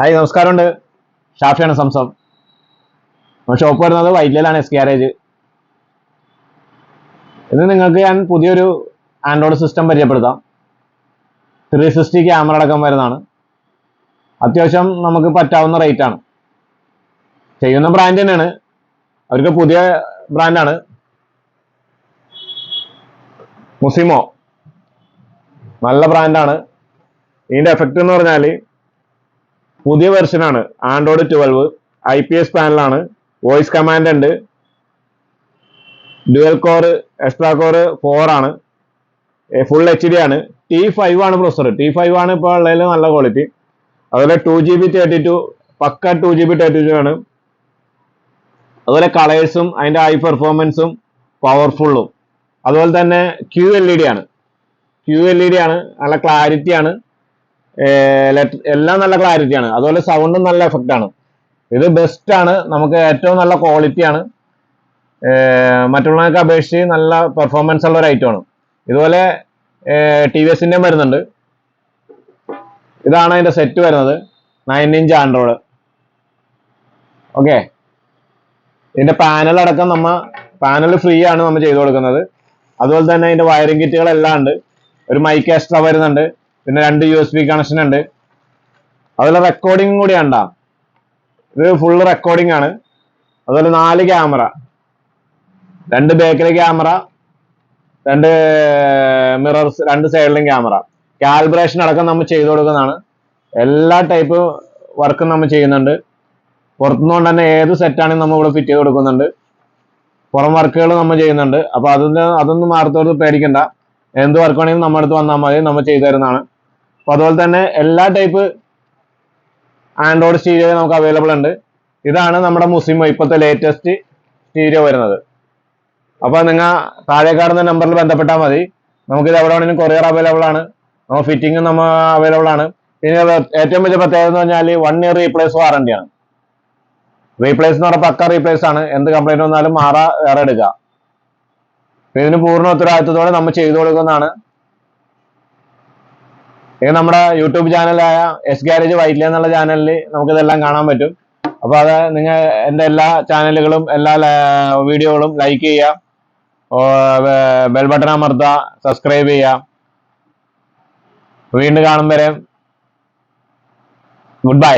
Hi നമസ്കാരമുണ്ട്. ഷാഫിയാണ് Zamzam. Shop വരുന്നത് വൈറ്റിലാണ്, S garage. ഇന്ന് നിങ്ങൾക്ക് ഞാൻ പുതിയൊരു ആൻഡ്രോയിഡ് സിസ്റ്റം പരിചയപ്പെടുത്താം. 360 ക്യാമറ അടക്കം വരുന്നതാണ്. അത്യാവശ്യം നമുക്ക് പറ്റാവുന്ന റേറ്റ് ആണ്. ചെയ്യുന്ന ബ്രാൻഡ് തന്നെയാണ്, അവർക്ക് പുതിയ ബ്രാൻഡാണ് മൊസിമോ. നല്ല ബ്രാൻഡാണ്. ഇതിന്റെ എഫക്റ്റ് എന്ന് പറഞ്ഞാൽ പുതിയ വെർഷനാണ്, ആൻഡ്രോയിഡ് 12 IPS പാനലാണ്, വോയിസ് കമാൻഡ് ഉണ്ട്, ഡ്യുവൽ കോർ എക്സ്ട്രാ കോർ 4 ആണ്, ഫുൾ HD ആണ്, T5 ആണ് പ്രൊസസർ. T5 ആണ് ഇപ്പോൾ ഉള്ളതിൽ നല്ല ക്വാളിറ്റി. അതുപോലെ 2GB 32 പക്ക 2GB 32 ആണ്. അതുപോലെ കളേഴ്സും അതിന്റെ ഹൈ പെർഫോമൻസും പവർഫുള്ളും. അതുപോലെ തന്നെ QLED ആണ്, നല്ല ക്ലാരിറ്റി ആണ്, എല്ലാം നല്ല ക്ലാരിറ്റി ആണ്. അതുപോലെ സൗണ്ടും നല്ല എഫക്റ്റ് ആണ്. ഇത് ബെസ്റ്റ് ആണ്, നമുക്ക് ഏറ്റവും നല്ല ക്വാളിറ്റി ആണ്, മറ്റുള്ളവർക്ക് അപേക്ഷിച്ച് നല്ല പെർഫോമൻസ് ഉള്ള ഒരു ഐറ്റമാണ്. ഇതുപോലെ TVSന്റെ വരുന്നുണ്ട്. ഇതാണ് അതിന്റെ സെറ്റ് വരുന്നത്, 9 ഇഞ്ച് ആൻഡ്രോയിഡ്. ഓക്കെ, ഇതിന്റെ പാനൽ അടക്കം പാനൽ ഫ്രീ ആണ് നമ്മൾ ചെയ്തു കൊടുക്കുന്നത്. അതുപോലെ തന്നെ അതിന്റെ വയറിംഗ് കിറ്റുകളെല്ലാം ഉണ്ട്. ഒരു മൈക്ക് എക്സ്ട്രാ വരുന്നുണ്ട്, പിന്നെ 2 USB കണക്ഷൻ ഉണ്ട്. അതുപോലെ റെക്കോർഡിംഗ് കൂടി ഉണ്ടാ, ഇത് ഫുള്ള് റെക്കോർഡിംഗ് ആണ്. അതുപോലെ 4 ക്യാമറ, 2 ബാക്കിലെ ക്യാമറ, 2 മിറർസ്, 2 സൈഡിലും ക്യാമറ. കാലിബ്രേഷൻ അടക്കം നമ്മൾ ചെയ്തു കൊടുക്കുന്നതാണ്. എല്ലാ ടൈപ്പ് വർക്കും നമ്മൾ ചെയ്യുന്നുണ്ട്. പുറത്തുനിന്നുകൊണ്ട് തന്നെ ഏത് സെറ്റാണെങ്കിൽ നമ്മൾ ഇവിടെ ഫിറ്റ് ചെയ്ത് കൊടുക്കുന്നുണ്ട്. പുറം വർക്കുകൾ നമ്മൾ ചെയ്യുന്നുണ്ട്. അപ്പൊ അതൊന്നും മാറത്തോട് പേടിക്കണ്ട, എന്ത് വർക്കാണെങ്കിലും നമ്മുടെ അടുത്ത് വന്നാൽ മതി, നമ്മൾ ചെയ്തു തരുന്നതാണ്. അപ്പൊ അതുപോലെ തന്നെ എല്ലാ ടൈപ്പ് ആൻഡ്രോയിഡ് സ്റ്റീരിയോ നമുക്ക് അവൈലബിൾ ഉണ്ട്. ഇതാണ് നമ്മുടെ മൊസിമോ ഇപ്പോഴത്തെ ലേറ്റസ്റ്റ് സ്റ്റീരിയോ വരുന്നത്. അപ്പൊ നിങ്ങൾ താഴെ കാണുന്ന നമ്പറിൽ ബന്ധപ്പെട്ടാൽ മതി. നമുക്കിത് എവിടെ വേണമെങ്കിലും കൊറിയർ അവൈലബിൾ ആണ്, നമ്മൾ ഫിറ്റിംഗ് നമ്മൾ അവൈലബിൾ ആണ്. പിന്നെ ഏറ്റവും വലിയ പ്രത്യേകത എന്ന് പറഞ്ഞാൽ 1 ഇയർ റീപ്ലേസ് വാറന്റി ആണ്. റീപ്ലേസ് എന്ന് പറഞ്ഞാൽ പക്ക റീപ്ലേസ് ആണ്, എന്ത് കംപ്ലൈന്റ് വന്നാലും വേറെ എടുക്കുക. ഇതിന് പൂർണ്ണ ഉത്തരവാദിത്വത്തോടെ നമ്മൾ ചെയ്തു കൊടുക്കുന്നതാണ്. ഇത് നമ്മുടെ യൂട്യൂബ് ചാനലായ എസ് ഗാരേജ് വൈറ്റ്ല എന്നുള്ള ചാനലിൽ നമുക്കിതെല്ലാം കാണാൻ പറ്റും. അപ്പൊ അത് നിങ്ങൾ എൻ്റെ എല്ലാ ചാനലുകളും എല്ലാ വീഡിയോകളും ലൈക്ക് ചെയ്യുക, ബെൽ ബട്ടൺ അമർത്തുക, സബ്സ്ക്രൈബ് ചെയ്യുക. വീണ്ടും കാണും വരെ ഗുഡ് ബൈ.